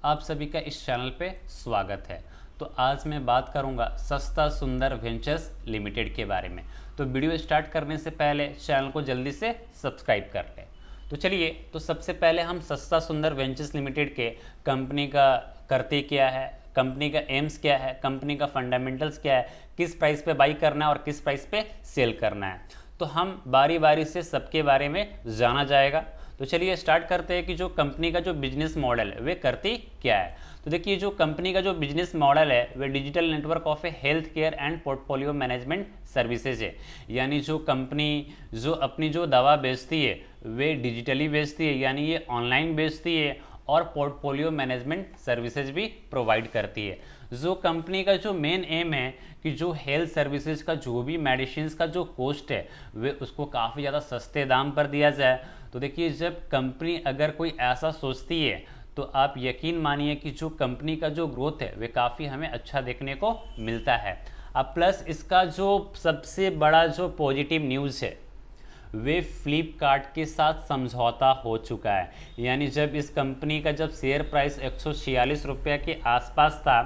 आप सभी का इस चैनल पे स्वागत है। तो आज मैं बात करूंगा सस्ता सुंदर वेंचर्स लिमिटेड के बारे में। तो वीडियो स्टार्ट करने से पहले चैनल को जल्दी से सब्सक्राइब कर लें। तो चलिए, तो सबसे पहले हम सस्ता सुंदर वेंचर्स लिमिटेड के कंपनी का करते क्या है, कंपनी का एम्स क्या है, कंपनी का फंडामेंटल्स क्या है, किस प्राइस पे बाई करना है और किस प्राइस पे सेल करना है, तो हम बारी बारी से सबके बारे में जाना जाएगा। तो चलिए स्टार्ट करते हैं कि जो कंपनी का जो बिजनेस मॉडल है वे करती क्या है। तो देखिए, जो कंपनी का जो बिजनेस मॉडल है वे digital network of a health care and portfolio management services है। यानी जो कंपनी जो अपनी जो दवा बेचती है वे डिजिटली बेचती है, यानी ये ऑनलाइन बेचती है और पोर्टफोलियो मैनेजमेंट सर्विसेज भी प्रोवाइड करती है। जो कंपनी का जो मेन एम है कि जो हेल्थ सर्विसेज का जो भी मेडिसिन का जो कॉस्ट है वे उसको काफ़ी ज़्यादा सस्ते दाम पर दिया जाए। तो देखिए, जब कंपनी अगर कोई ऐसा सोचती है तो आप यकीन मानिए कि जो कंपनी का जो ग्रोथ है वे काफ़ी हमें अच्छा देखने को मिलता है। अब प्लस इसका जो सबसे बड़ा जो पॉजिटिव न्यूज़ है वे फ्लिपकार्ट के साथ समझौता हो चुका है। यानी जब इस कंपनी का जब शेयर प्राइस 146 रुपये के आसपास था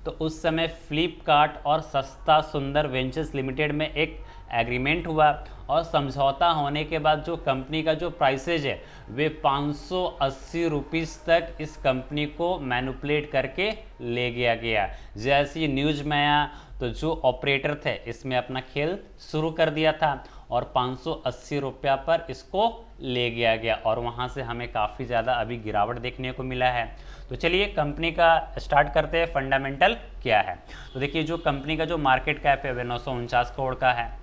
तो उस समय फ्लिपकार्ट और सस्ता सुंदर वेंचर्स लिमिटेड में एक एग्रीमेंट हुआ और समझौता होने के बाद जो कंपनी का जो प्राइसेज है वे 580 रुपीज़ तक इस कंपनी को मैनिपुलेट करके ले गया। जैसे न्यूज़ में आया तो जो ऑपरेटर थे इसमें अपना खेल शुरू कर दिया था और 580 रुपया पर इसको ले गया और वहाँ से हमें काफ़ी ज़्यादा अभी गिरावट देखने को मिला है। तो चलिए कंपनी का स्टार्ट करते हैं, फंडामेंटल क्या है। तो देखिए, जो कंपनी का जो मार्केट कैप है वह 949 करोड़ का है।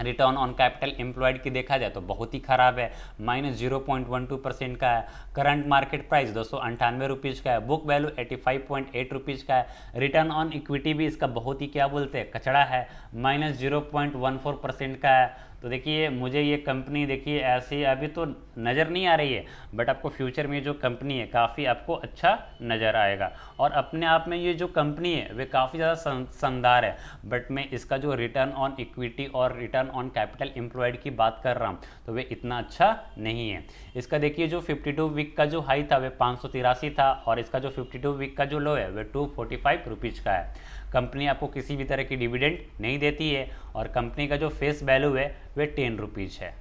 रिटर्न ऑन कैपिटल एम्प्लॉयड की देखा जाए तो बहुत ही खराब है, -0.12% का है। करंट मार्केट प्राइस 298 रुपीज़ का है। बुक वैल्यू 85.8 रुपीज़ का है। रिटर्न ऑन इक्विटी भी इसका बहुत ही क्या बोलते हैं कचड़ा है, -0.14% का है। तो देखिए, मुझे ये कंपनी देखिए ऐसी अभी तो नज़र नहीं आ रही है, बट आपको फ्यूचर में जो कंपनी है काफ़ी आपको अच्छा नज़र आएगा और अपने आप में ये जो कंपनी है वे काफ़ी ज़्यादा शानदार है। बट मैं इसका जो रिटर्न ऑन इक्विटी और रिटर्न ऑन कैपिटल एम्प्लॉयड की बात कर रहा हूँ तो वे इतना अच्छा नहीं है। इसका देखिए, जो 52 वीक का जो हाई था वे 583 था और इसका जो 52 वीक का जो लो है वे 245 रुपीज़ का है। कंपनी आपको किसी भी तरह की डिविडेंड नहीं देती है और कंपनी का जो फेस वैल्यू है वे 10 रुपीज़ है।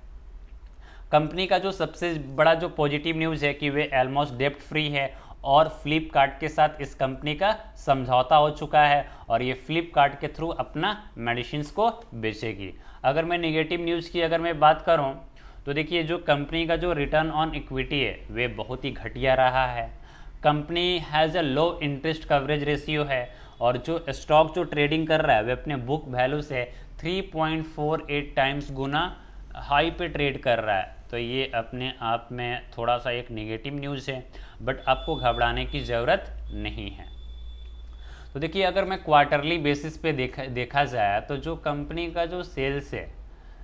कंपनी का जो सबसे बड़ा जो पॉजिटिव न्यूज़ है कि वे ऑलमोस्ट डेप्ट फ्री है और फ्लिपकार्ट के साथ इस कंपनी का समझौता हो चुका है और ये फ्लिपकार्ट के थ्रू अपना मेडिसिन को बेचेगी। अगर मैं नेगेटिव न्यूज़ की अगर मैं बात करूं तो देखिए, जो कंपनी का जो रिटर्न ऑन इक्विटी है वे बहुत ही घटिया रहा है। Company has a low interest coverage ratio है और जो स्टॉक जो ट्रेडिंग कर रहा है वे अपने बुक वैल्यू से 3.48 टाइम्स गुना हाई पे ट्रेड कर रहा है। तो ये अपने आप में थोड़ा सा एक नेगेटिव न्यूज़ है, बट आपको घबराने की ज़रूरत नहीं है। तो देखिए, अगर मैं क्वार्टरली बेसिस पे देखा जाए तो जो कंपनी का जो सेल्स है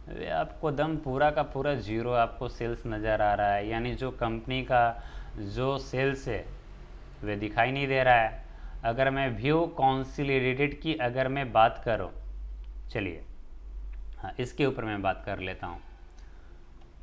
वे आपको दम पूरा का पूरा जीरो आपको सेल्स नज़र आ रहा है। यानी जो कंपनी का जो सेल्स है वे दिखाई नहीं दे रहा है। अगर मैं व्यू कॉन्सोलिडेटेड की अगर मैं बात करूं, चलिए हाँ इसके ऊपर मैं बात कर लेता हूं।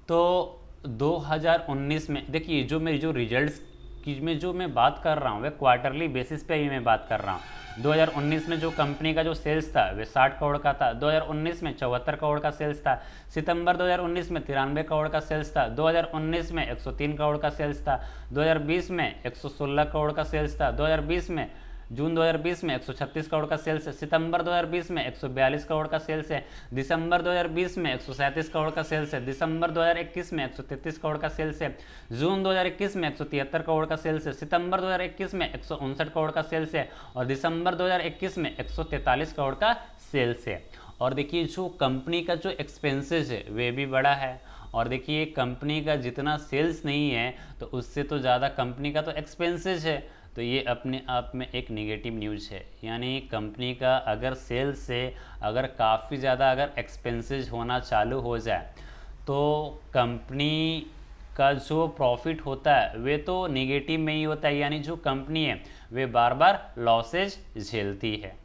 तो 2019 में देखिए, जो मेरी जो रिजल्ट्स की में जो मैं बात कर रहा हूँ वे क्वार्टरली बेसिस पे ही मैं बात कर रहा हूँ। 2019 में जो कंपनी का जो सेल्स था वे 60 करोड़ का था। 2019 में 74 करोड़ का सेल्स था। सितंबर 2019 में 93 करोड़ का सेल्स था। 2019 में 103 करोड़ का सेल्स था। 2020 में 116 करोड़ का सेल्स था। 2020 में जून 2020 में 136 करोड़ का सेल्स है। सितंबर 2020 में 142 करोड़ का सेल्स है। दिसंबर 2020 में 137 करोड़ का सेल्स है। दिसंबर 2021 में 133 करोड़ का सेल्स है। जून 2021 में 173 करोड़ का सेल्स है। सितंबर 2021 में 159 करोड़ का सेल्स है और दिसंबर 2021 में 143 करोड़ का सेल्स है। और देखिए, जो कंपनी का जो एक्सपेंसेस है वे भी बड़ा है और देखिए कंपनी का जितना सेल्स नहीं है तो उससे तो ज़्यादा कंपनी का तो एक्सपेंसेस है। तो ये अपने आप में एक नेगेटिव न्यूज़ है। यानी कंपनी का अगर सेल्स से अगर काफ़ी ज़्यादा अगर एक्सपेंसेस होना चालू हो जाए तो कंपनी का जो प्रॉफिट होता है वे तो नेगेटिव में ही होता है। यानी जो कंपनी है वे बार बार लॉसेज झेलती है।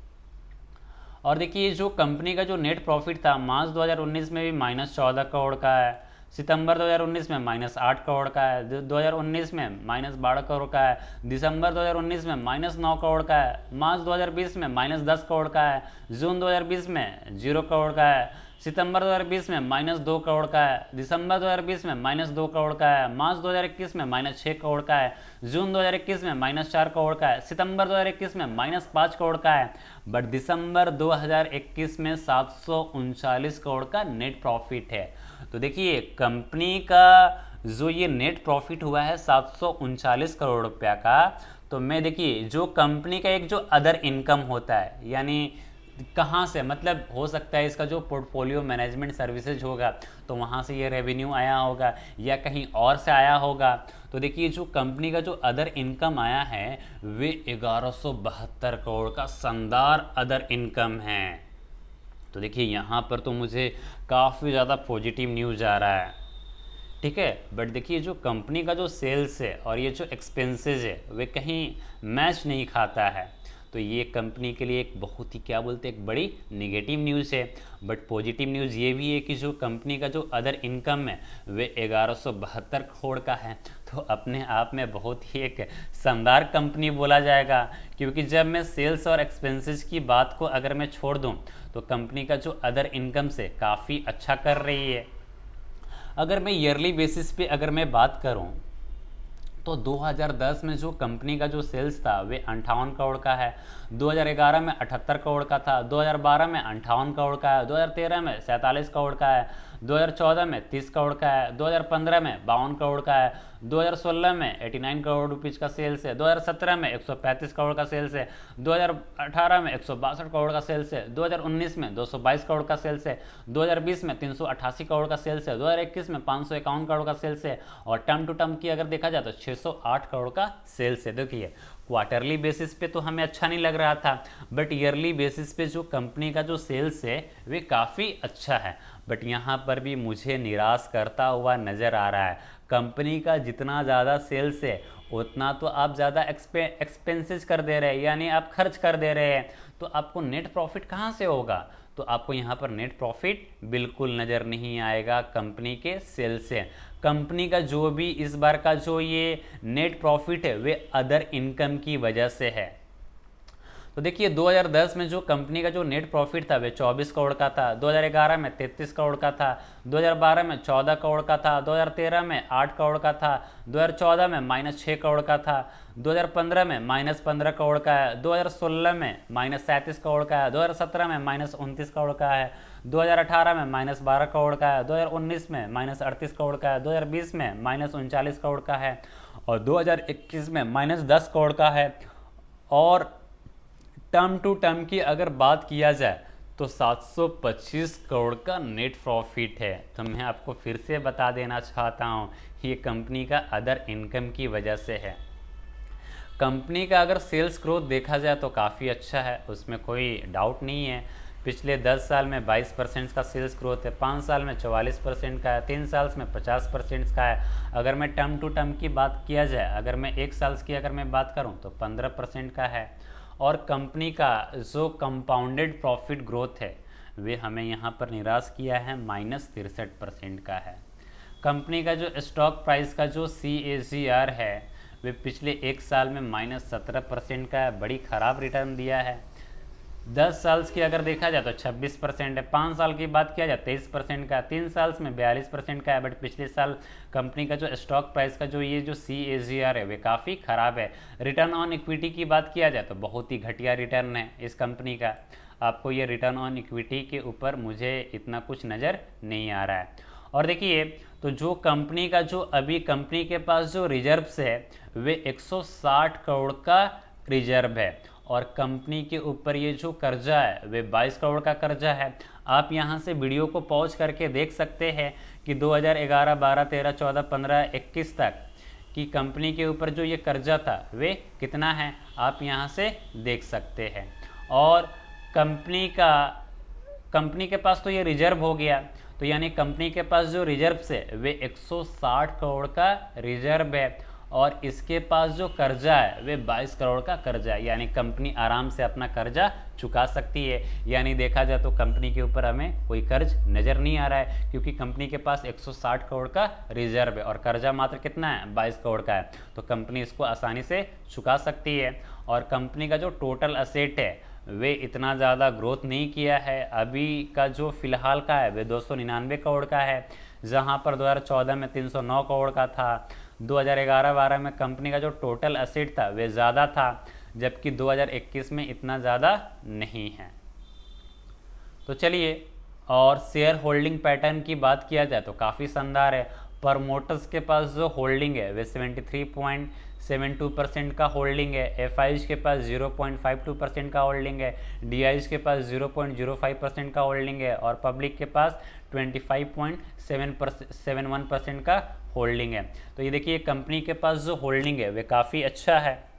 और देखिए, जो कंपनी का जो नेट प्रॉफिट था मार्च 2019 में भी -14 करोड़ का है। सितंबर 2019 में -8 करोड़ का है, 2019 में -12 करोड़ का है, दिसंबर 2019 में -9 करोड़ का है, मार्च 2020 में -10 करोड़ का है, जून 2020 में 0 करोड़ का है, सितंबर 2020 में -2 करोड़ का है, दिसंबर 2020 में -2 करोड़ का है, मार्च 2021 में -6 करोड़ का है, जून 2021 में -4 करोड़ का है, सितंबर 2021 में -5 करोड़ का है, बट दिसंबर 2021 में 739 करोड़ का नेट प्रॉफिट है। तो देखिए कंपनी का जो ये नेट प्रॉफिट हुआ है 739 करोड़ रुपया का, तो मैं देखिए जो कंपनी का एक जो अदर इनकम होता है, यानी कहाँ से, मतलब हो सकता है इसका जो पोर्टफोलियो मैनेजमेंट सर्विसेज होगा तो वहाँ से ये रेवेन्यू आया होगा या कहीं और से आया होगा। तो देखिए जो कंपनी का जो अदर इनकम आया है वे 1172 करोड़ का शानदार अदर इनकम है। तो देखिए यहाँ पर तो मुझे काफ़ी ज़्यादा पॉजिटिव न्यूज़ आ रहा है, ठीक है। बट देखिए जो कंपनी का जो सेल्स है और ये जो एक्सपेंसेस है वे कहीं मैच नहीं खाता है, तो ये कंपनी के लिए एक बहुत ही क्या बोलते हैं एक बड़ी नेगेटिव न्यूज़ है। बट पॉजिटिव न्यूज़ ये भी है कि जो कंपनी का जो अदर इनकम है वे 1172 करोड़ का है, तो अपने आप में बहुत ही एक शानदार कंपनी बोला जाएगा। क्योंकि जब मैं सेल्स और एक्सपेंसेस की बात को अगर मैं छोड़ दूं तो कंपनी का जो अदर इनकम से काफ़ी अच्छा कर रही है। अगर मैं ईयरली बेसिस पे अगर मैं बात करूं तो 2010 में जो कंपनी का जो सेल्स था वे 58 करोड़ का है, 2011 में 78 करोड़ का था, 2012 में 58 करोड़ का है, 2013 में 47 करोड़ का है, 2014 में 30 करोड़ का है, 2015 में 52 करोड़ का है, 2016 में 89 करोड़ रुपीज़ का सेल्स है, 2017 में 135 करोड़ का सेल्स है, 2018 में 162 करोड़ का सेल्स है, 2019 में 222 करोड़ का सेल्स है, 2020 में 388 करोड़ का सेल्स है, 2021 में 551 करोड़ का सेल्स है, और टर्म टू टर्म की अगर देखा जाए तो 608 करोड़ का सेल्स है। देखिए क्वार्टरली बेसिस पे तो हमें अच्छा नहीं लग रहा था, बट ईयरली बेसिस पे जो कंपनी का जो सेल्स है वे काफ़ी अच्छा है। बट यहाँ पर भी मुझे निराश करता हुआ नज़र आ रहा है। कंपनी का जितना ज़्यादा सेल्स है उतना तो आप ज़्यादा एक्सपेंसेस कर दे रहे हैं, यानी आप खर्च कर दे रहे हैं, तो आपको नेट प्रॉफिट कहाँ से होगा? तो आपको यहाँ पर नेट प्रॉफिट बिल्कुल नज़र नहीं आएगा कंपनी के सेल्स से। कंपनी का जो भी इस बार का जो ये नेट प्रॉफिट है वे अदर इनकम की वजह से है। तो देखिए 2010 में जो कंपनी का जो नेट प्रॉफिट था वे 24 करोड़ का था, 2011 में 33 करोड़ का था, 2012 में 14 करोड़ का था, 2013 में 8 करोड़ का था, 2014 में -6 करोड़ का था, 2015 में -15 करोड़ का है, 2016 में -37 करोड़ का है, 2017 में -29 करोड़ का है, 2018 में -12 करोड़ का है, 2019 में -38 करोड़ का है, 2020 में -39 करोड़ का है, और 2021 में -10 करोड़ का है। और टर्म टू टर्म की अगर बात किया जाए तो 725 करोड़ का नेट प्रॉफिट है। तो मैं आपको फिर से बता देना चाहता हूँ ये कंपनी का अदर इनकम की वजह से है। कंपनी का अगर सेल्स ग्रोथ देखा जाए तो काफ़ी अच्छा है, उसमें कोई डाउट नहीं है। पिछले 10 साल में 22% का सेल्स ग्रोथ है, 5 साल में 44% का है, 3 साल में 50% का है। अगर मैं टर्म टू टर्म की बात किया जाए, अगर मैं 1 साल की अगर मैं बात करूं तो 15% का है। और कंपनी का जो कंपाउंडेड प्रॉफिट ग्रोथ है वे हमें यहाँ पर निराश किया है, -63% का है। कंपनी का जो स्टॉक प्राइस का जो CAGR है वे पिछले 1 साल में -17% का है, बड़ी ख़राब रिटर्न दिया है। 10 साल की अगर देखा जाए तो 26% है, 5 साल की बात किया जाए 23% का है, 3 साल में 42% का है। बट पिछले साल कंपनी का जो स्टॉक प्राइस का जो ये जो CAGR है वे काफ़ी ख़राब है। रिटर्न ऑन इक्विटी की बात किया जाए तो बहुत ही घटिया रिटर्न है इस कंपनी का। आपको ये रिटर्न ऑन इक्विटी के ऊपर मुझे इतना कुछ नज़र नहीं आ रहा है। और देखिए तो जो कंपनी का जो अभी कंपनी के पास जो रिजर्व्स है वे 160 करोड़ का रिजर्व है, और कंपनी के ऊपर ये जो कर्जा है वे 22 करोड़ का कर्जा है। आप यहाँ से वीडियो को पॉज करके देख सकते हैं कि 2011, 12, 13, 14, 15, 21 तक की कंपनी के ऊपर जो ये कर्जा था वे कितना है, आप यहाँ से देख सकते हैं। और कंपनी के पास तो ये रिजर्व हो गया, तो यानी कंपनी के पास जो रिजर्व है वे 160 करोड़ का रिजर्व है। और इसके पास जो कर्जा है वे 22 करोड़ का कर्जा है, यानी कंपनी आराम से अपना कर्जा चुका सकती है। यानी देखा जाए तो कंपनी के ऊपर हमें कोई कर्ज नज़र नहीं आ रहा है, क्योंकि कंपनी के पास 160 करोड़ का रिजर्व है और कर्जा मात्र कितना है, 22 करोड़ का है। तो कंपनी इसको आसानी से चुका सकती है। और कंपनी का जो टोटल असेट है वे इतना ज़्यादा ग्रोथ नहीं किया है। अभी का जो फिलहाल का है वे 299 करोड़ का है, जहां पर 2014 में 309 करोड़ का था। 2011-12 में कंपनी का जो टोटल असेट था वे ज़्यादा था, जबकि 2021 में इतना ज़्यादा नहीं है। तो चलिए, और शेयर होल्डिंग पैटर्न की बात किया जाए तो काफ़ी शानदार है। प्रमोटर्स के पास जो होल्डिंग है वे 73.72% का होल्डिंग है। एफआईज के पास 0.52% का होल्डिंग है। डीआईज के पास 0.05% का होल्डिंग है और पब्लिक के पास 25.71% का होल्डिंग है। तो ये देखिए, कंपनी के पास जो होल्डिंग है वे काफ़ी अच्छा है।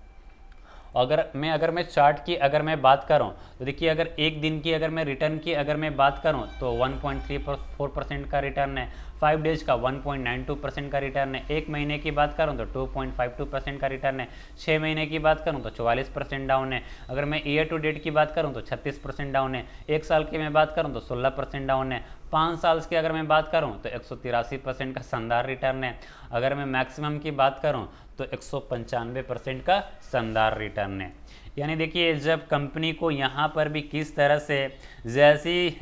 अगर मैं चार्ट की अगर मैं बात करूं तो देखिए, अगर एक दिन की अगर मैं रिटर्न की अगर मैं बात करूं तो 1.34% का रिटर्न है। 5 डेज का 1.92% का रिटर्न है। एक महीने की बात करूं तो 2.52% का रिटर्न है। 6 महीने की बात करूं तो 44% डाउन है। अगर मैं ईयर टू डेट की बात करूं तो 36% डाउन है। 1 साल की मैं बात करूं तो 16% डाउन है। 5 साल की अगर मैं बात करूं तो 183% का शानदार रिटर्न है। अगर मैं मैक्सिमम की बात करूं तो 195% का शानदार रिटर्न है। यानी देखिए, जब कंपनी को यहाँ पर भी किस तरह से जैसी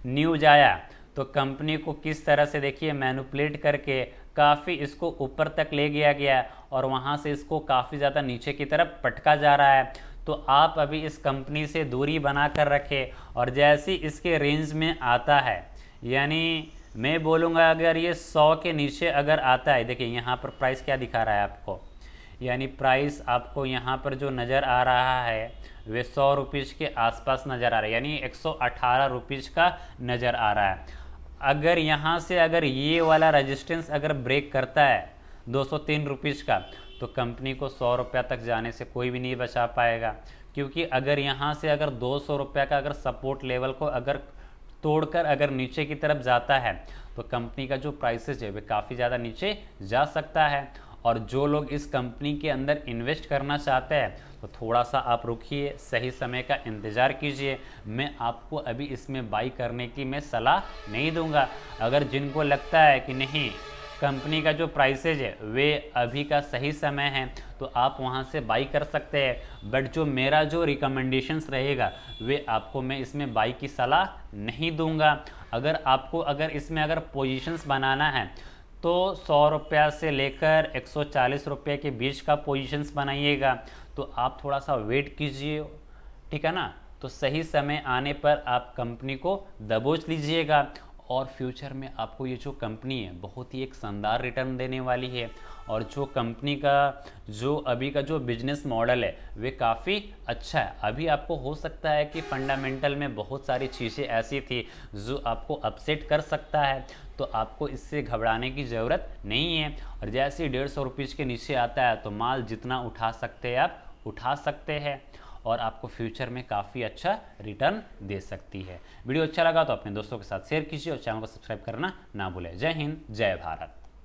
न्यूज आया तो कंपनी को किस तरह से देखिए मैनिपुलेट करके काफ़ी इसको ऊपर तक ले गया और वहाँ से इसको काफ़ी ज़्यादा नीचे की तरफ पटका जा रहा है। तो आप अभी इस कंपनी से दूरी बना कर रखें और जैसे इसके रेंज में आता है, यानी मैं बोलूँगा अगर ये 100 के नीचे अगर आता है, देखिए यहाँ पर प्राइस क्या दिखा रहा है आपको, यानी प्राइस आपको यहाँ पर जो नज़र आ रहा है वे 100 रुपीज़ के आसपास नज़र आ रहा है, यानी 118 रुपीज़ का नज़र आ रहा है। अगर यहाँ से अगर ये वाला रेजिस्टेंस अगर ब्रेक करता है 203 रुपीज़ का, तो कंपनी को 100 रुपया तक जाने से कोई भी नहीं बचा पाएगा, क्योंकि अगर यहाँ से अगर 200 रुपया का अगर सपोर्ट लेवल को अगर तोड़कर अगर नीचे की तरफ जाता है तो कंपनी का जो प्राइसेस है वे काफ़ी ज़्यादा नीचे जा सकता है। और जो लोग इस कंपनी के अंदर इन्वेस्ट करना चाहते हैं तो थोड़ा सा आप रुकिए, सही समय का इंतज़ार कीजिए। मैं आपको अभी इसमें बाई करने की मैं सलाह नहीं दूंगा। अगर जिनको लगता है कि नहीं कंपनी का जो प्राइसेज है वे अभी का सही समय है तो आप वहां से बाई कर सकते हैं, बट जो मेरा जो रिकमेंडेशंस रहेगा वे आपको मैं इसमें बाई की सलाह नहीं दूंगा। अगर आपको अगर इसमें अगर पोजीशंस बनाना है तो 100 रुपया से लेकर 140 रुपये के बीच का पोजीशंस बनाइएगा। तो आप थोड़ा सा वेट कीजिए, ठीक है ना। तो सही समय आने पर आप कंपनी को दबोच लीजिएगा और फ्यूचर में आपको ये जो कंपनी है बहुत ही एक शानदार रिटर्न देने वाली है। और जो कंपनी का जो अभी का जो बिजनेस मॉडल है वे काफ़ी अच्छा है। अभी आपको हो सकता है कि फंडामेंटल में बहुत सारी चीज़ें ऐसी थी जो आपको अपसेट कर सकता है, तो आपको इससे घबराने की ज़रूरत नहीं है। और जैसे ही 150 रुपीज़ के नीचे आता है तो माल जितना उठा सकते हैं आप उठा सकते हैं और आपको फ्यूचर में काफ़ी अच्छा रिटर्न दे सकती है। वीडियो अच्छा लगा तो अपने दोस्तों के साथ शेयर कीजिए और चैनल को सब्सक्राइब करना ना भूलें। जय हिंद, जय भारत।